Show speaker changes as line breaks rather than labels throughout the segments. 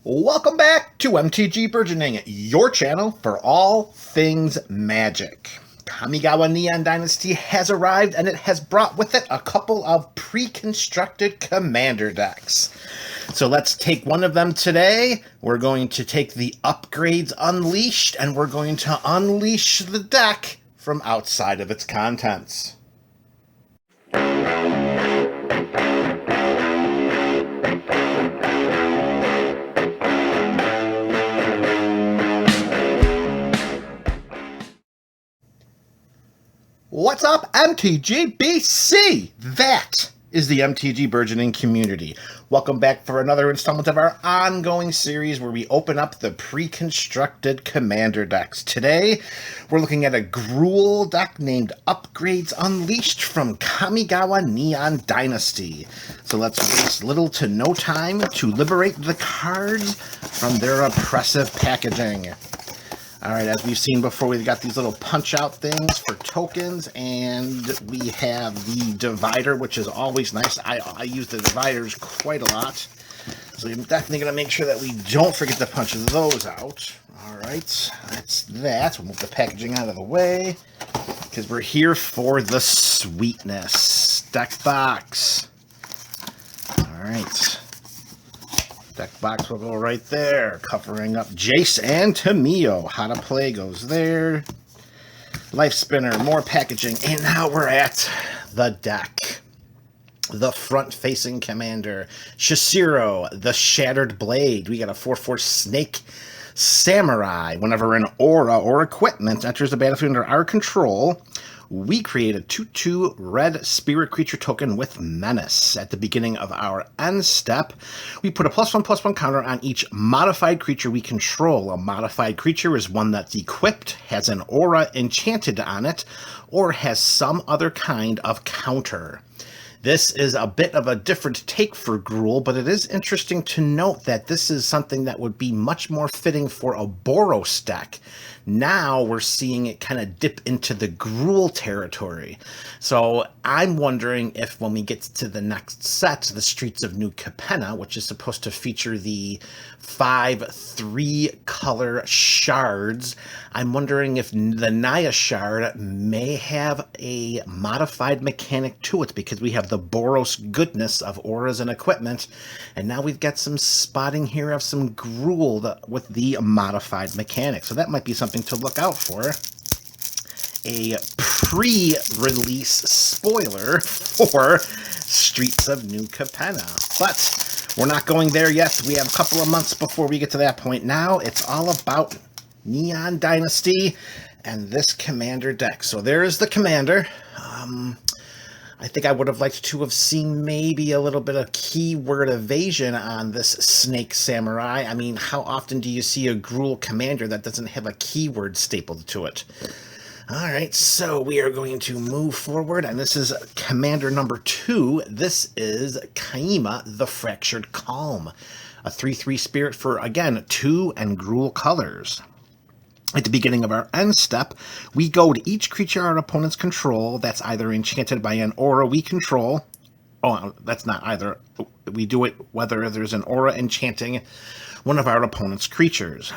Welcome back to MTG Burgeoning, your channel for all things Magic. Kamigawa Neon Dynasty has arrived, and it has brought with it a couple of pre-constructed commander decks. So let's take one of them today. We're going to take the Upgrades Unleashed, and we're going to unleash the deck from outside of its contents. What's up, MTG That is the MTG Burgeoning community. Welcome back for another installment of our ongoing series where we open up the pre-constructed commander decks. Today, we're looking at a Gruul deck named Upgrades Unleashed from Kamigawa Neon Dynasty. So let's waste little to no time to liberate the cards from their oppressive packaging. Alright, as we've seen before, we've got these little punch-out things for tokens, and we have the divider, which is always nice. I use the dividers quite a lot, so I'm definitely going to make sure that we don't forget to punch those out. Alright, that's that. We'll move the packaging out of the way, because we're here for the sweetness. Deck box. Alright. Deck box will go right there, covering up Jace and Tamio. How to Play goes there. Life Spinner, more packaging, and now we're at the deck. The front-facing commander, Shishiro, the Shattered Blade. We got a 4/4 Snake Samurai. Whenever an aura or equipment enters the battlefield under our control, we create a 2/2 red spirit creature token with Menace. At the beginning of our end step, we put a +1/+1 counter on each modified creature we control. A modified creature is one that's equipped, has an aura enchanted on it, or has some other kind of counter. This is a bit of a different take for Gruul, but it is interesting to note that this is something that would be much more fitting for a Boros deck. Now we're seeing it kind of dip into the Gruul territory. So I'm wondering if when we get to the next set, the Streets of New Capenna, which is supposed to feature the 5/3 color shards, I'm wondering if the Naya shard may have a modified mechanic to it, because we have the Boros goodness of auras and equipment, and now we've got some spotting here of some Gruul with the modified mechanic. So that might be something to look out for. A pre-release spoiler for Streets of New Capenna. But we're not going there yet. We have a couple of months before we get to that point. Now it's all about Neon Dynasty and this commander deck. So there is the commander. I think I would have liked to have seen maybe a little bit of keyword evasion on this Snake Samurai. I mean, how often do you see a Gruul commander that doesn't have a keyword stapled to it? Alright, so we are going to move forward, and this is commander number 2. This is Kaima, the Fractured Calm. A 3/3 spirit for, again, 2 and Gruul colors. At the beginning of our end step, we goad each creature our opponents control that's either enchanted by an aura we control. Oh, that's not either. We do it whether there's an aura enchanting one of our opponent's creatures.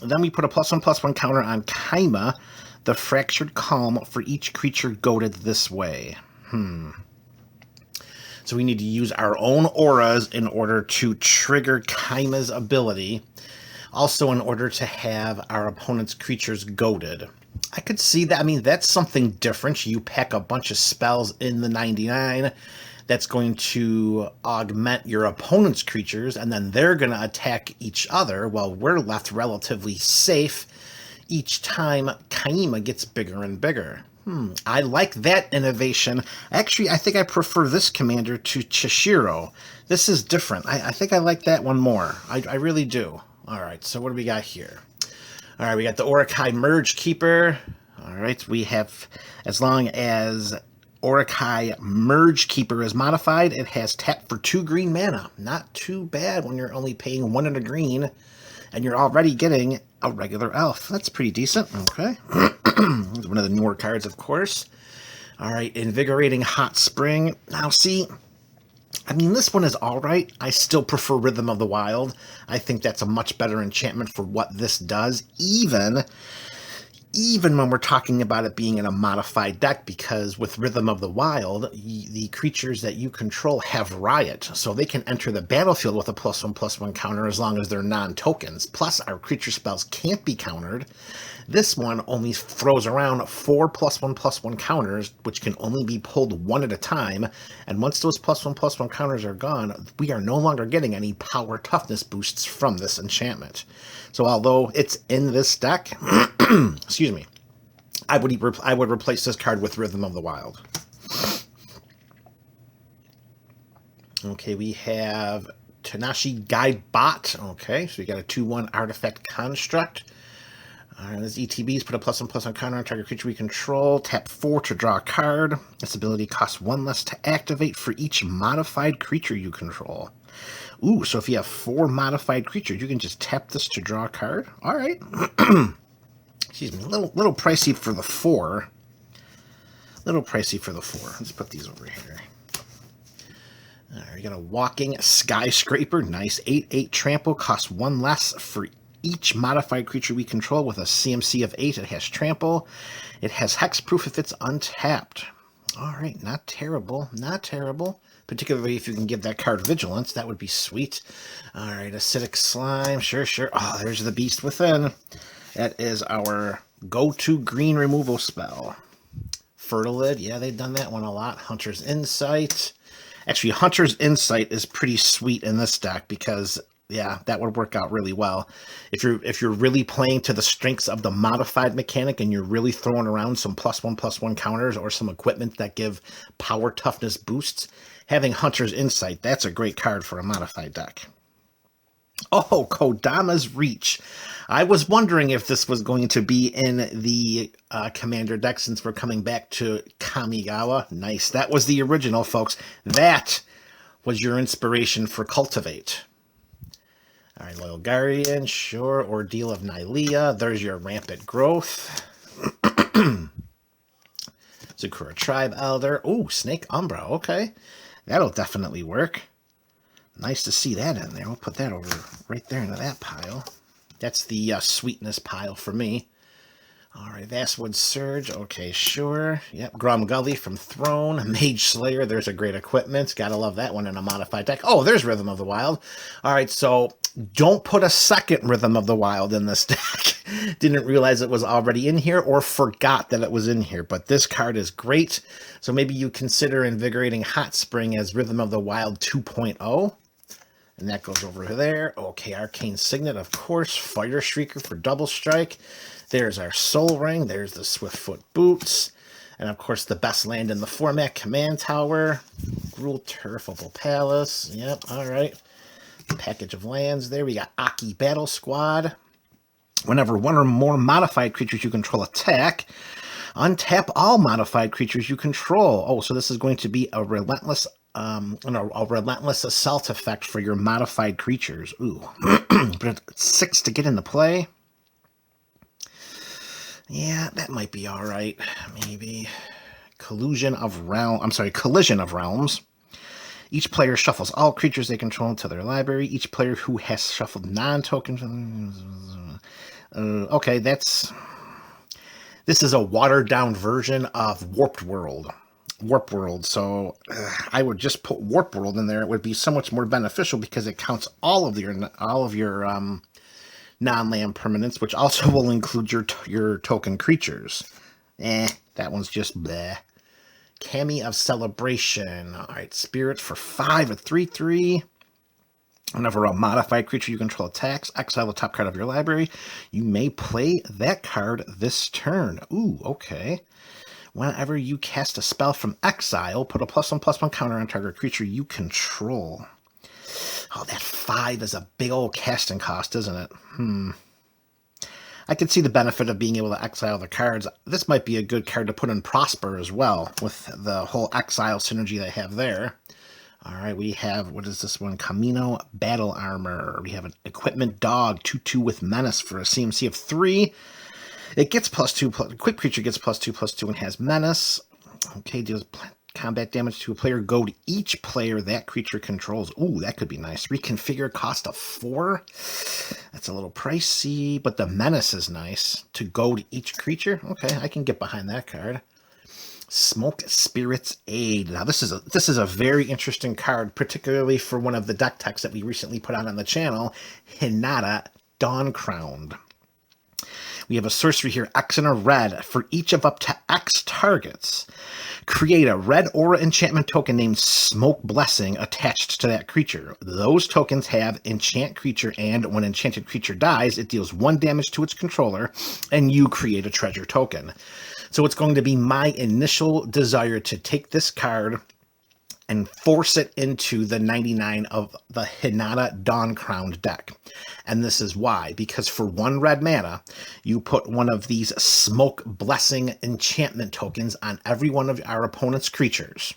Then we put a +1/+1 counter on Kaima, the Fractured Calm, for each creature goaded this way. So we need to use our own auras in order to trigger Kaima's ability. Also, in order to have our opponent's creatures goaded. I could see that. I mean, that's something different. You pack a bunch of spells in the 99 that's going to augment your opponent's creatures, and then they're going to attack each other while we're left relatively safe each time Kaima gets bigger and bigger. I like that innovation. Actually, I think I prefer this commander to Chishiro. This is different. I think I like that one more. I really do. Alright, so what do we got here? Alright, we got the Orakai Merge Keeper. Alright, we have, as long as Orakai Merge Keeper is modified, it has tap for 2 green mana. Not too bad when you're only paying 1 and a green, and you're already getting a regular elf. That's pretty decent. Okay. One of the newer cards, of course. Alright, Invigorating Hot Spring. Now, see, I mean, this one is all right. I still prefer Rhythm of the Wild. I think that's a much better enchantment for what this does, even when we're talking about it being in a modified deck, because with Rhythm of the Wild, the creatures that you control have Riot, so they can enter the battlefield with a +1/+1 counter as long as they're non-tokens. Plus, our creature spells can't be countered. This one only throws around 4 +1/+1 counters, which can only be pulled one at a time, and once those +1/+1 counters are gone, we are no longer getting any power toughness boosts from this enchantment. So although it's in this deck, excuse me, I would replace this card with Rhythm of the Wild. Okay, we have Tanashi Guide Bot. Okay, so we got a 2/1 artifact construct. This ETBs put a +1/+1 counter on target creature we control. Tap 4 to draw a card. This ability costs 1 less to activate for each modified creature you control. Ooh, so if you have 4 modified creatures, you can just tap this to draw a card. All right. Excuse me, a little pricey for the 4. Let's put these over here. All right, we got a Walking Skyscraper. Nice. 8/8 trample, costs 1 less for each modified creature we control with a CMC of 8. It has trample. It has hexproof if it's untapped. All right, not terrible. Particularly if you can give that card vigilance, that would be sweet. All right, Acidic Slime. Sure. Oh, there's the Beast Within. That is our go-to green removal spell. Fertilid. Yeah, they've done that one a lot. Hunter's Insight. Actually, Hunter's Insight is pretty sweet in this deck because, yeah, that would work out really well. If you're really playing to the strengths of the modified mechanic and you're really throwing around some +1/+1 counters or some equipment that give power toughness boosts, having Hunter's Insight, that's a great card for a modified deck. Oh, Kodama's Reach. I was wondering if this was going to be in the Commander deck since we're coming back to Kamigawa. Nice. That was the original, folks. That was your inspiration for Cultivate. All right, Loyal Guardian, sure. Ordeal of Nylea. There's your Rampant Growth. Zakura Tribe Elder. Ooh, Snake Umbra. Okay. That'll definitely work. Nice to see that in there. We'll put that over right there into that pile. That's the sweetness pile for me. All right, Vastwood Surge. Okay, sure. Yep, Grum Gully from Throne. Mage Slayer. There's a great equipment. Gotta love that one in a modified deck. Oh, there's Rhythm of the Wild. All right, so don't put a second Rhythm of the Wild in this deck. Didn't realize it was already in here or forgot that it was in here, but this card is great. So maybe you consider Invigorating Hot Spring as Rhythm of the Wild 2.0. And that goes over there. Okay, Arcane Signet, of course. Fire Shrieker for double strike. There's our Soul Ring. There's the Swiftfoot Boots. And, of course, the best land in the format, Command Tower. Gruul Turf, Opal Palace. Yep, all right. Package of lands there. We got Aki Battle Squad. Whenever one or more modified creatures you control attack, untap all modified creatures you control. Oh, so this is going to be a relentless assault effect for your modified creatures. Ooh. But it's 6 to get into play. Yeah, that might be all right. Maybe. Collision of Realms. Each player shuffles all creatures they control into their library. Each player who has shuffled non-tokens. Okay, this is a watered-down version of Warp World. So I would just put Warp World in there. It would be so much more beneficial because it counts all of your non-land permanents, which also will include your token creatures. That one's just bleh. Kami of Celebration. All right, Spirit for 5, a 3/3. Whenever a modified creature you control attacks, exile the top card of your library. You may play that card this turn. Ooh, okay. Whenever you cast a spell from exile, put a +1/+1 counter on target creature you control. Oh, that 5 is a big old casting cost, isn't it? I could see the benefit of being able to exile the cards. This might be a good card to put in Prosper as well, with the whole exile synergy they have there. All right, we have, what is this one? Camino Battle Armor. We have an Equipment Dog, 2/2 with Menace for a CMC of 3. It gets +2, quick creature gets +2/+2 and has Menace. Okay, deals combat damage to a player, goad each player that creature controls. Ooh, that could be nice. Reconfigure, cost of 4. That's a little pricey, but the menace is nice. To goad each creature? Okay, I can get behind that card. Smoke Spirit's Aid. Now this is a very interesting card, particularly for one of the deck techs that we recently put out on the channel, Hinata Dawncrowned. We have a sorcery here, X and a red. For each of up to X targets, create a red aura enchantment token named Smoke Blessing attached to that creature. Those tokens have enchant creature, and when enchanted creature dies, it deals 1 damage to its controller, and you create a treasure token. So it's going to be my initial desire to take this card and force it into the 99 of the Hinata Dawncrowned deck. And this is why. Because for 1 red mana, you put one of these Smoke Blessing enchantment tokens on every one of our opponent's creatures.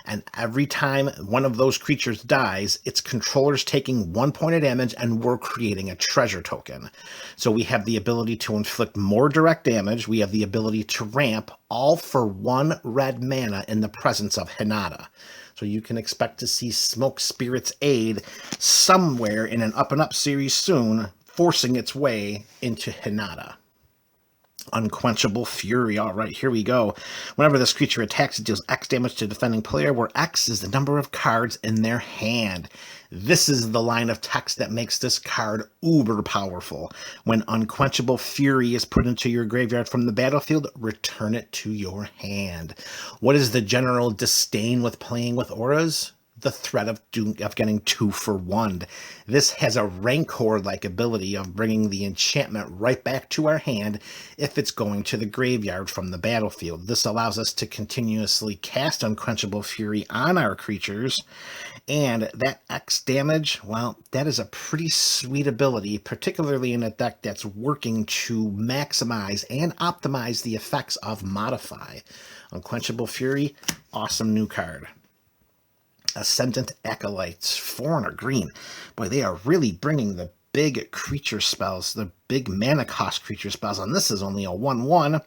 And every time one of those creatures dies, its controller's taking 1 point of damage, and we're creating a treasure token. So we have the ability to inflict more direct damage. We have the ability to ramp, all for 1 red mana in the presence of Hinata. So you can expect to see Smoke Spirit's Aid somewhere in an Up and Up series soon, forcing its way into Hinata. Unquenchable Fury. All right, here we go. Whenever this creature attacks, it deals X damage to defending player, where X is the number of cards in their hand. This is the line of text that makes this card uber powerful. When Unquenchable Fury is put into your graveyard from the battlefield, return it to your hand. What is the general disdain with playing with auras? The threat of getting 2 for 1. This has a Rancor-like ability of bringing the enchantment right back to our hand if it's going to the graveyard from the battlefield. This allows us to continuously cast Unquenchable Fury on our creatures, and that X damage, well, that is a pretty sweet ability, particularly in a deck that's working to maximize and optimize the effects of Modify. Unquenchable Fury, awesome new card. Ascendant Acolytes, 4 and a green. Boy, they are really bringing the big creature spells, the big mana cost creature spells, and this is only a 1/1.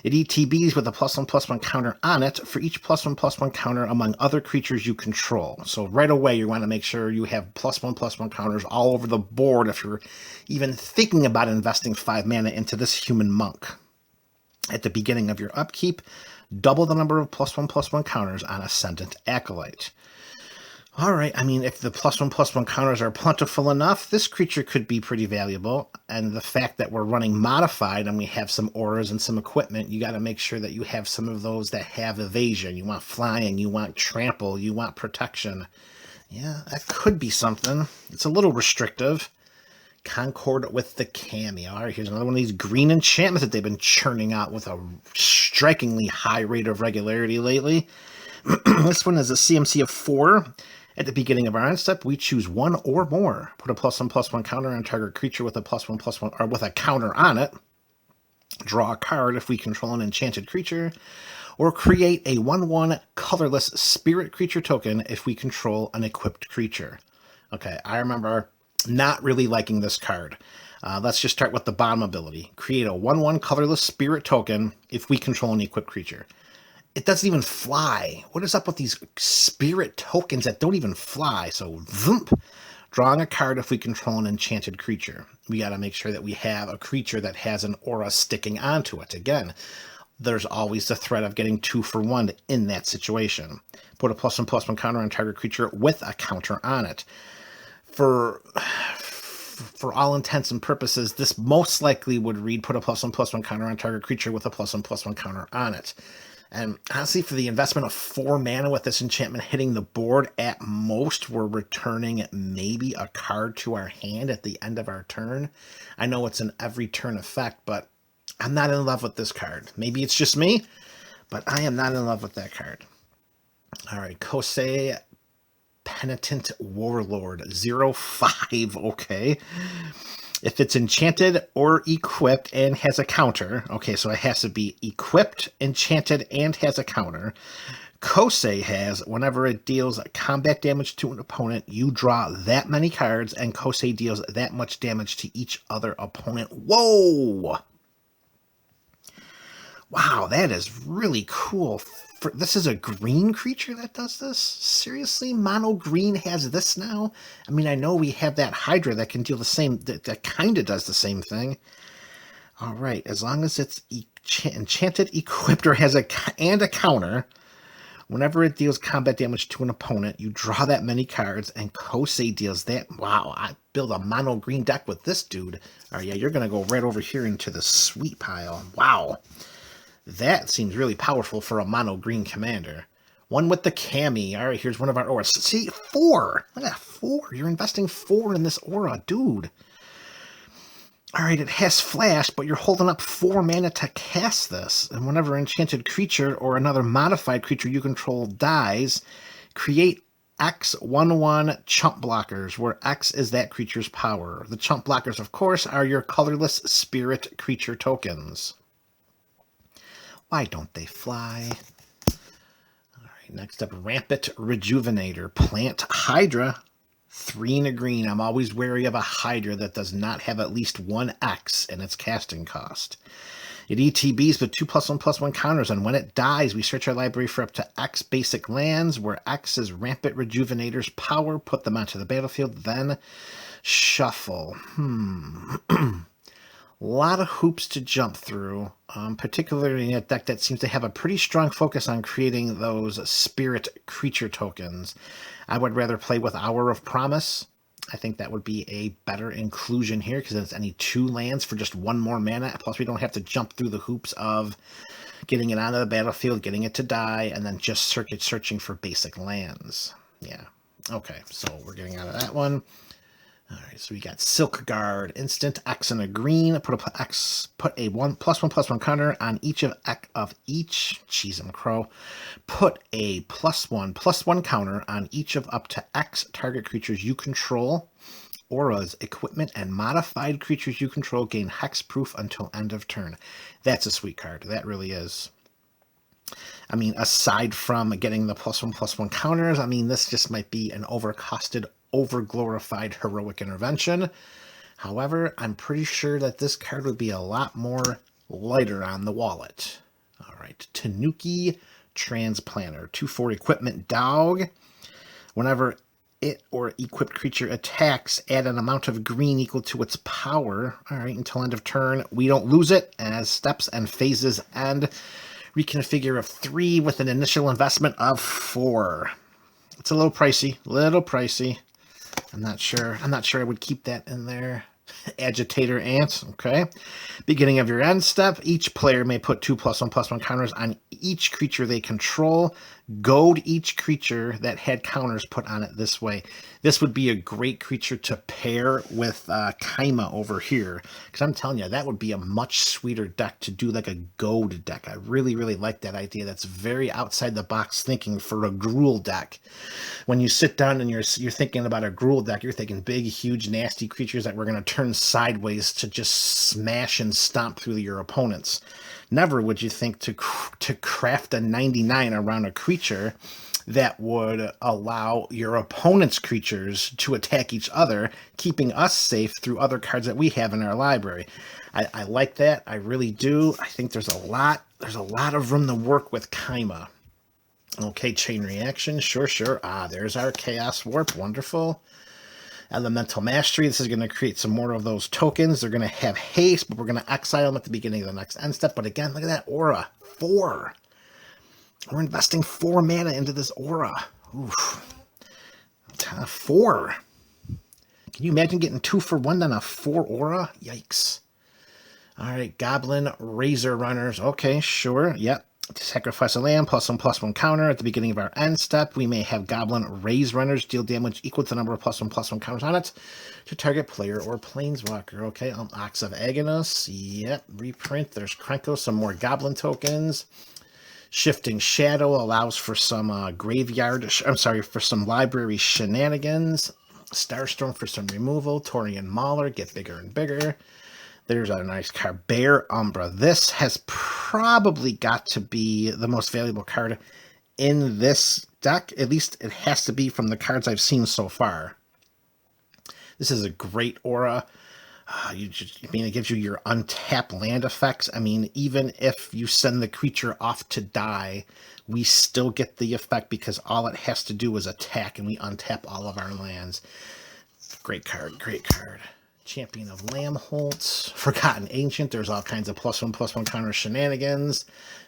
It ETBs with a +1/+1 counter on it for each +1/+1 counter among other creatures you control. So right away, you want to make sure you have +1/+1 counters all over the board if you're even thinking about investing 5 mana into this human monk. At the beginning of your upkeep, double the number of +1/+1 counters on Ascendant Acolyte. All right, I mean, if the +1/+1 counters are plentiful enough, this creature could be pretty valuable. And the fact that we're running Modified and we have some auras and some equipment, you got to make sure that you have some of those that have evasion. You want flying, you want trample, you want protection. Yeah, that could be something. It's a little restrictive. Concord with the Kami. All right, here's another one of these green enchantments that they've been churning out with a strikingly high rate of regularity lately. This one is a CMC of 4. At the beginning of our end step, we choose 1 or more. Put a +1/+1 counter on target creature with a +1/+1, or with a counter on it. Draw a card if we control an enchanted creature, or create a 1/1 colorless spirit creature token if we control an equipped creature. Okay, I remember not really liking this card. Let's just start with the bottom ability. Create a 1/1 colorless spirit token if we control an equipped creature. It doesn't even fly. What is up with these spirit tokens that don't even fly? So, vroom, drawing a card if we control an enchanted creature. We got to make sure that we have a creature that has an aura sticking onto it. Again, there's always the threat of getting 2 for 1 in that situation. Put a +1/+1 counter on target creature with a counter on it. For all intents and purposes, this most likely would read put a +1/+1 counter on target creature with a +1/+1 counter on it. And honestly, for the investment of 4 mana with this enchantment hitting the board, at most, we're returning maybe a card to our hand at the end of our turn. I know it's an every turn effect, but I'm not in love with this card. Maybe it's just me, but I am not in love with that card. All right, Kosei Penitent Warlord, 0/5, okay. If it's enchanted or equipped and has a counter, okay, so it has to be equipped, enchanted, and has a counter. Kosei has, whenever it deals combat damage to an opponent, you draw that many cards, and Kosei deals that much damage to each other opponent. Whoa! Wow, that is really cool. this is a green creature that does this? Seriously? Mono green has this now? I mean, I know we have that Hydra that can deal the same, that kind of does the same thing. All right, as long as it's enchanted, equipped, or has a counter, whenever it deals combat damage to an opponent, you draw that many cards, and Kosei deals that. Wow, I build a mono green deck with this dude. All right, yeah, you're going to go right over here into the sweet pile. Wow. That seems really powerful for a mono green commander. One with the Kami. All right, here's one of our auras. See, 4. Look at that, 4. You're investing 4 in this aura, dude. All right, it has flash, but you're holding up 4 mana to cast this. And whenever an enchanted creature or another modified creature you control dies, create X 1/1 chump blockers, where X is that creature's power. The chump blockers, of course, are your colorless spirit creature tokens. Why don't they fly? All right, next up, Rampant Rejuvenator. Plant Hydra. 3 and a green. I'm always wary of a Hydra that does not have at least 1 X in its casting cost. It ETBs with 2+1/+1 counters, and when it dies, we search our library for up to X basic lands, where X is Rampant Rejuvenator's power, put them onto the battlefield, then shuffle. A lot of hoops to jump through, particularly in a deck that seems to have a pretty strong focus on creating those spirit creature tokens. I would rather play with Hour of Promise. I think that would be a better inclusion here, because it's only 2 lands for just 1 more mana. Plus, we don't have to jump through the hoops of getting it onto the battlefield, getting it to die, and then just searching for basic lands. Yeah. Okay, so we're getting out of that one. All right, so we got Silk Guard, instant X and a green. Put a 1+1/+1 counter on each of each. Cheese and Crow. Put a +1/+1 counter on each of up to X target creatures you control. Auras, equipment, and modified creatures you control gain hexproof until end of turn. That's a sweet card. That really is. I mean, aside from getting the +1/+1 counters, I mean, this just might be an overcosted, overglorified heroic intervention. However, I'm pretty sure that this card would be a lot more lighter on the wallet. All right, Tanuki Transplanter, 2/4 equipment dog. Whenever it or equipped creature attacks, add an amount of green equal to its power. All right, until end of turn. We don't lose it, and as steps and phases end, reconfigure of 3 with an initial investment of 4. It's a little pricey. I'm not sure I would keep that in there. Agitator Ant, okay. Beginning of your end step, each player may put 2+1/+1 counters on each creature they control. Goad each creature that had counters put on it this way. This would be a great creature to pair with Kaima over here, because I'm telling you, that would be a much sweeter deck to do like a goad deck. I really, really like that idea. That's very outside the box thinking for a Gruul deck. When you sit down and you're thinking about a Gruul deck, you're thinking big, huge, nasty creatures that we're going to turn sideways to just smash and stomp through your opponents. Never would you think to craft a 99 around a creature that would allow your opponent's creatures to attack each other, keeping us safe through other cards that we have in our library. I like that. I really do. I think there's a lot of room to work with Kaima. Okay, Chain Reaction. Sure. There's our Chaos Warp. Wonderful. Elemental Mastery. This is going to create some more of those tokens. They're going to have haste, but we're going to exile them at the beginning of the next end step. But again, look at that aura. 4. We're investing 4 mana into this aura. Oof. 4. Can you imagine getting 2 for 1 on a 4 aura? Yikes. All right, Goblin Razor Runners. Okay, sure. Yep. To sacrifice a land, +1/+1 counter. At the beginning of our end step, we may have Goblin Raise Runners deal damage equal to the number of +1/+1 counters on it to target player or planeswalker. Okay, Ox of Agonos. Yep, reprint. There's Krenko, some more Goblin tokens. Shifting Shadow allows for some for some library shenanigans. Starstorm for some removal. Torian Mauler, get bigger and bigger. There's a nice card, Bear Umbra. This has probably got to be the most valuable card in this deck. At least it has to be from the cards I've seen so far. This is a great aura. I mean, it gives you your untapped land effects. I mean, even if you send the creature off to die, we still get the effect because all it has to do is attack and we untap all of our lands. Great card, great card. Champion of Lamholtz, Forgotten Ancient. There's all kinds of +1/+1 counter shenanigans.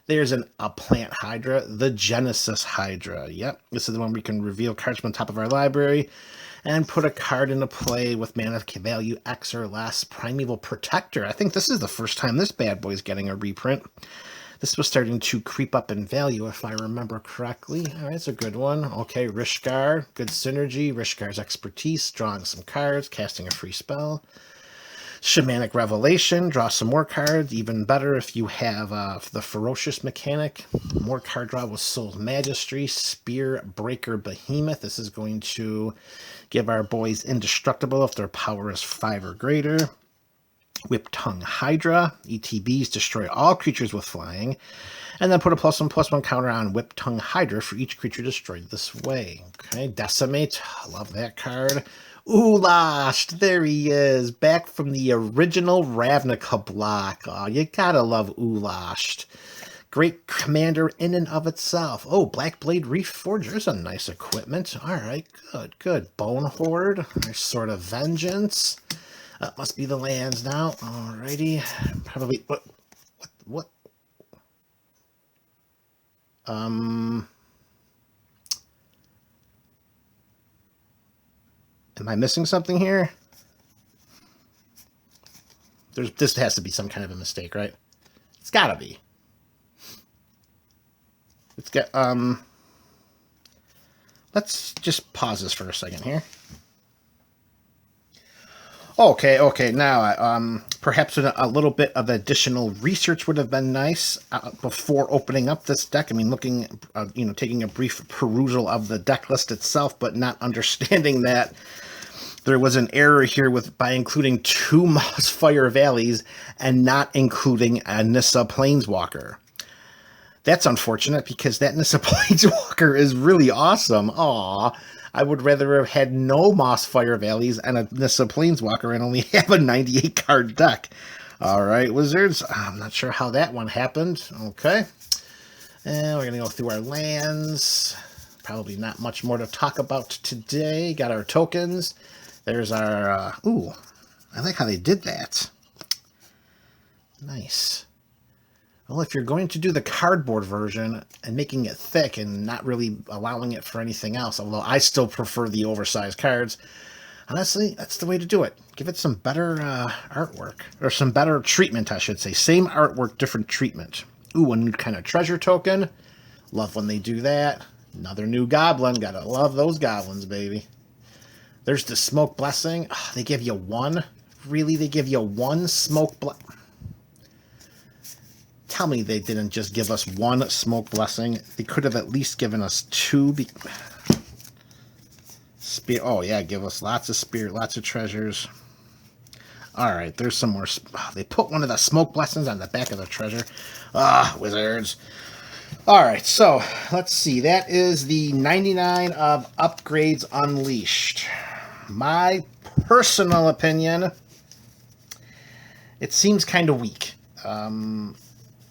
There's a plant Hydra, the Genesis Hydra. Yep, this is the one we can reveal cards from the top of our library and put a card into play with mana value X or less. Primeval Protector. I think this is the first time this bad boy's getting a reprint. This was starting to creep up in value, if I remember correctly. All right, it's a good one. Okay, Rishkar, good synergy. Rishkar's expertise, drawing some cards, casting a free spell. Shamanic Revelation, draw some more cards. Even better if you have the Ferocious mechanic. More card draw with Soul's Magistry. Spear Breaker Behemoth. This is going to give our boys indestructible if their power is 5 or greater. Whip-Tongue Hydra. ETBs destroy all creatures with flying. And then put a +1/+1 counter on Whip-Tongue Hydra for each creature destroyed this way. Okay, Decimate. Love that card. Ulasht, there he is, back from the original Ravnica block. Oh, you gotta love Ulasht. Great commander in and of itself. Oh, Blackblade Reforger is a nice equipment. All right, good, good. Bone Horde, nice sort of vengeance. That must be the lands now. Alrighty, probably what? Am I missing something here? This has to be some kind of a mistake, right? It's gotta be. It's got, let's just pause this for a second here. Okay, now, perhaps a little bit of additional research would have been nice before opening up this deck. I mean, looking, taking a brief perusal of the deck list itself, but not understanding that there was an error here by including 2 Mossfire Valleys and not including a Nissa Planeswalker. That's unfortunate because that Nissa Planeswalker is really awesome. Aw, I would rather have had no Mossfire Valleys and a Nissa Planeswalker and only have a 98-card deck. All right, Wizards. I'm not sure how that one happened. Okay. And we're going to go through our lands. Probably not much more to talk about today. Got our tokens. There's our... ooh, I like how they did that. Nice. Well, if you're going to do the cardboard version and making it thick and not really allowing it for anything else, although I still prefer the oversized cards, honestly, that's the way to do it. Give it some better artwork, or some better treatment, I should say. Same artwork, different treatment. Ooh, a new kind of treasure token. Love when they do that. Another new goblin. Gotta love those goblins, baby. There's the Smoke Blessing. Oh, they give you 1? Really? They give you 1 Smoke Blessing? Tell me they didn't just give us 1 Smoke Blessing. They could have at least given us 2. Spear. Oh, yeah, give us lots of spirit, lots of treasures. All right, there's some more. They put one of the Smoke Blessings on the back of the treasure. Wizards. All right, so let's see. That is the 99 of Upgrades Unleashed. My personal opinion, it seems kind of weak.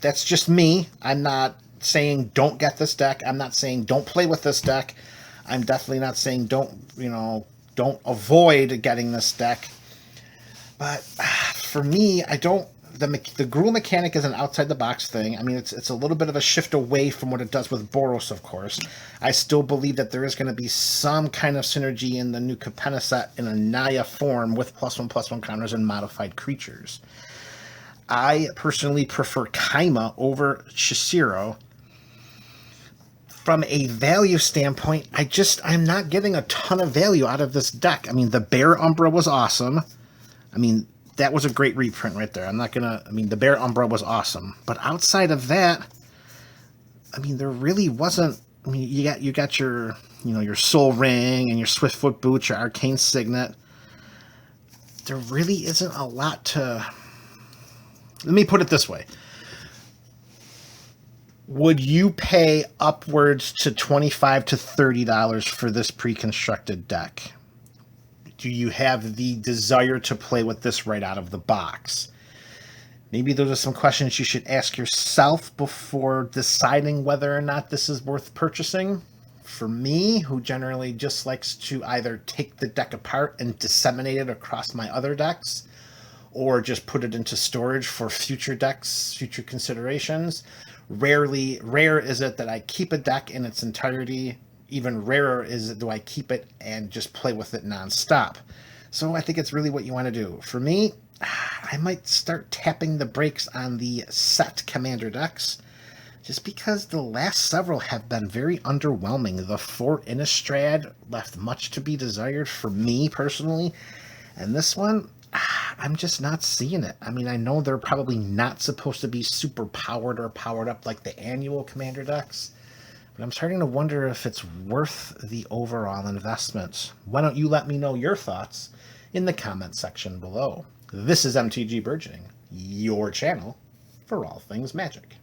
That's just me. I'm not saying don't get this deck. I'm not saying don't play with this deck. I'm definitely not saying don't avoid getting this deck. But for me, I don't. The Gruul mechanic is an outside-the-box thing. I mean, it's a little bit of a shift away from what it does with Boros, of course. I still believe that there is going to be some kind of synergy in the new Capenna set in a Naya form with +1/+1 counters and modified creatures. I personally prefer Kaima over Shishiro. From a value standpoint, I'm not getting a ton of value out of this deck. I mean, the Bear Umbra was awesome. I mean, that was a great reprint right there. The Bear Umbra was awesome. But outside of that, I mean, there really wasn't. I mean, you got your Soul Ring and your Swiftfoot Boots, your Arcane Signet. There really isn't a lot to. Let me put it this way. Would you pay upwards to $25 to $30 for this pre-constructed deck? Do you have the desire to play with this right out of the box? Maybe those are some questions you should ask yourself before deciding whether or not this is worth purchasing. For me, who generally just likes to either take the deck apart and disseminate it across my other decks, or just put it into storage for future decks, future considerations, rare is it that I keep a deck in its entirety. Even rarer is it do I keep it and just play with it nonstop. So I think it's really what you want to do. For me, I might start tapping the brakes on the set commander decks, just because the last several have been very underwhelming. The Fort Innistrad left much to be desired for me personally, and this one, I'm just not seeing it. I mean, I know they're probably not supposed to be super powered or powered up like the annual commander decks, but I'm starting to wonder if it's worth the overall investment. Why don't you let me know your thoughts in the comment section below. This is MTG Burgeoning, your channel for all things Magic.